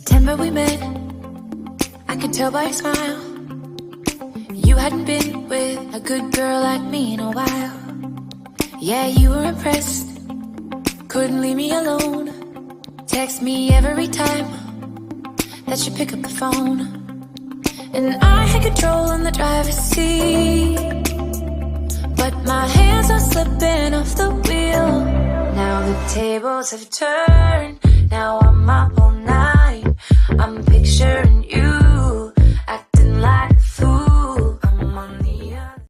September we met, I could tell by your smile. You hadn't been with a good girl like me in a while. Yeah, you were impressed, couldn't leave me alone. Text me every time that you pick up the phone. And I had control in the driver's seat, but my hands are slipping off the wheel. Now the tables have turned, now I'm up all night. I'm picturing